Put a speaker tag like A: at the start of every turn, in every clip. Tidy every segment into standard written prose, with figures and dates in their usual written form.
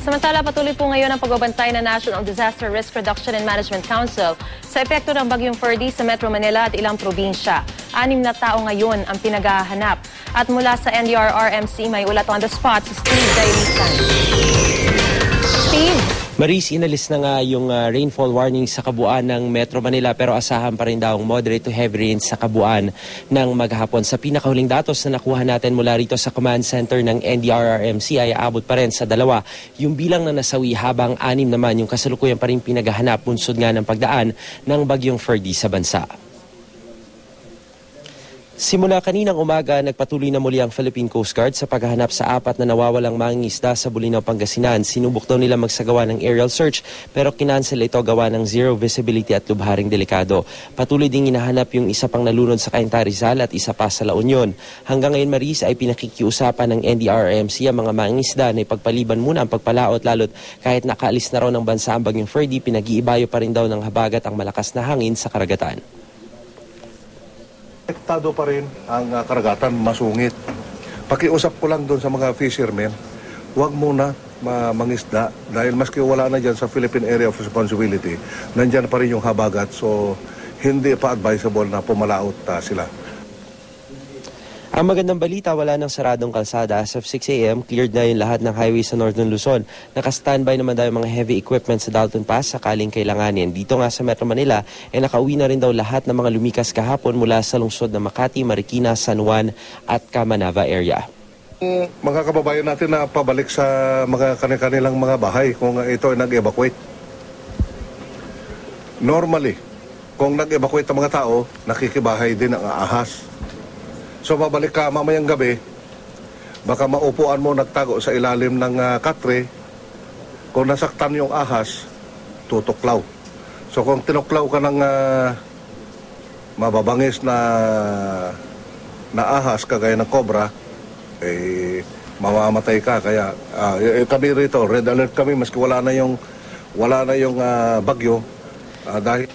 A: Samantala, patuloy po ngayon ang pagbabantay ng National Disaster Risk Reduction and Management Council sa epekto ng Bagyong Ferdy sa Metro Manila at ilang probinsya. 6 na tao ngayon ang pinaghahanap. At mula sa NDRRMC, may ulat on the spot si Steve Dailisan. Steve?
B: Maris, inalis na nga yung rainfall warning sa kabuuan ng Metro Manila pero asahan pa rin daw moderate to heavy rain sa kabuuan ng maghapon. Sa pinakahuling datos na nakuha natin mula rito sa command center ng NDRRMC ay aabot pa rin sa 2 yung bilang na nasawi habang 6 naman yung kasalukuyan pa rin pinaghahanap bunsod nga ng pagdaan ng Bagyong Ferdy sa bansa. Simula kaninang umaga, nagpatuloy na muli ang Philippine Coast Guard sa paghahanap sa 4 na nawawalang mangingisda sa Bulinaw, Pangasinan. Sinubok daw nila magsagawa ng aerial search pero kinansel ito gawa ng zero visibility at lubharing delikado. Patuloy ding hinahanap yung isa pang nalunod sa Cainta, Rizal at isa pa sa La Union. Hanggang ngayon, Maris, ay pinakikiusapan ng NDRRMC ang mga mangingisda na ipagpaliban muna ang pagpalaot lalo't kahit nakaalis na raw ng bansa ang Bagyong Ferdy, pinag-iibayo pa rin daw ng habagat ang malakas na hangin sa karagatan.
C: Apektado pa rin ang karagatan, masungit. Pakiusap ko lang doon sa mga fishermen, huwag muna mangisda dahil maski wala na dyan sa Philippine Area of Responsibility, nandyan pa rin yung habagat, so hindi pa advisable na pumalaot sila.
B: Ang magandang balita, wala nang saradong kalsada. As of 6 a.m., cleared na yung lahat ng highway sa Northern Luzon. Naka-standby naman daw yung mga heavy equipment sa Dalton Pass sakaling kailanganin. Dito nga sa Metro Manila, nakauwi na rin daw lahat ng mga lumikas kahapon mula sa lungsod ng Makati, Marikina, San Juan at Camanava area.
C: Mga kababayan natin na pabalik sa mga kanilang mga bahay kung ito ay nag-evacuate. Normally, kung nag-evacuate ang mga tao, nakikibahay din ang ahas. So babalik ka mamayang gabi, baka maupuan mo nagtago sa ilalim ng katre. Kung nasaktan yung ahas, tutuklaw. So kung tinuklaw ka ng mababangis na ahas kagaya ng cobra, mamamatay ka. Kaya kami rito, red alert kami maski wala na yung bagyo dahil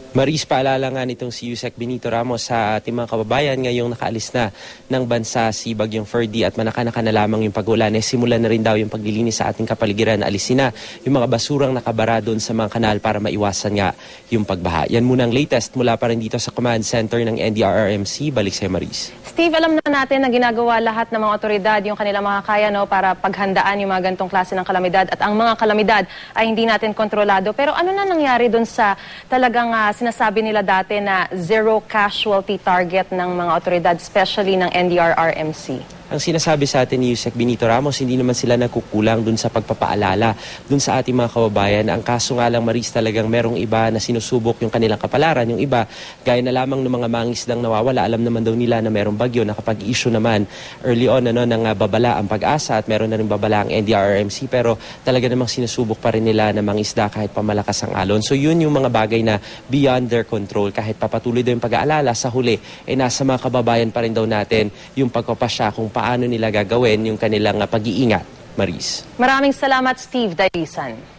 B: Maris, paalala nga nitong si Yusek Benito Ramos sa ating mga kababayan ngayong nakaalis na ng bansa si Bagyong Ferdy at manaka-naka na lamang yung pag-ulan. Simulan na rin daw yung paglilinis sa ating kapaligiran. Alisin na yung mga basurang nakabara doon sa mga kanal para maiwasan nga yung pagbaha. Yan muna ang latest mula pa rin dito sa command center ng NDRRMC. Balik sa'yo, Maris.
A: Steve, alam na natin na ginagawa lahat ng mga otoridad yung kanilang makakaya para paghandaan yung mga ganitong klase ng kalamidad at ang mga kalamidad ay hindi natin kontrolado. Pero ano na nangyari doon sa talagang sinasabi nila dati na zero casualty target ng mga otoridad, especially ng NDRRMC?
B: Ang sinasabi sa atin ni Yusek Benito Ramos, hindi naman sila nagkukulang dun sa pagpapaalala dun sa ating mga kababayan. Ang kaso nga lang, Maris, talagang merong iba na sinusubok yung kanilang kapalaran. Yung iba, gaya na lamang ng mga mangisdang nawawala, alam naman daw nila na merong bagyo. Nakapag-issue naman early on ng babala ang Pag-asa at meron na rin babala ang NDRRMC. Pero talaga namang sinusubok pa rin nila na mangisda kahit pamalakas ang alon. So yun yung mga bagay na beyond their control. Kahit papatuloy daw yung pag-aalala, sa huli, nasa mga kababayan pa rin daw natin yung pagpapasya kung paano nila gagawin yung kanilang pag-iingat, Maris.
A: Maraming salamat, Steve Dailisan.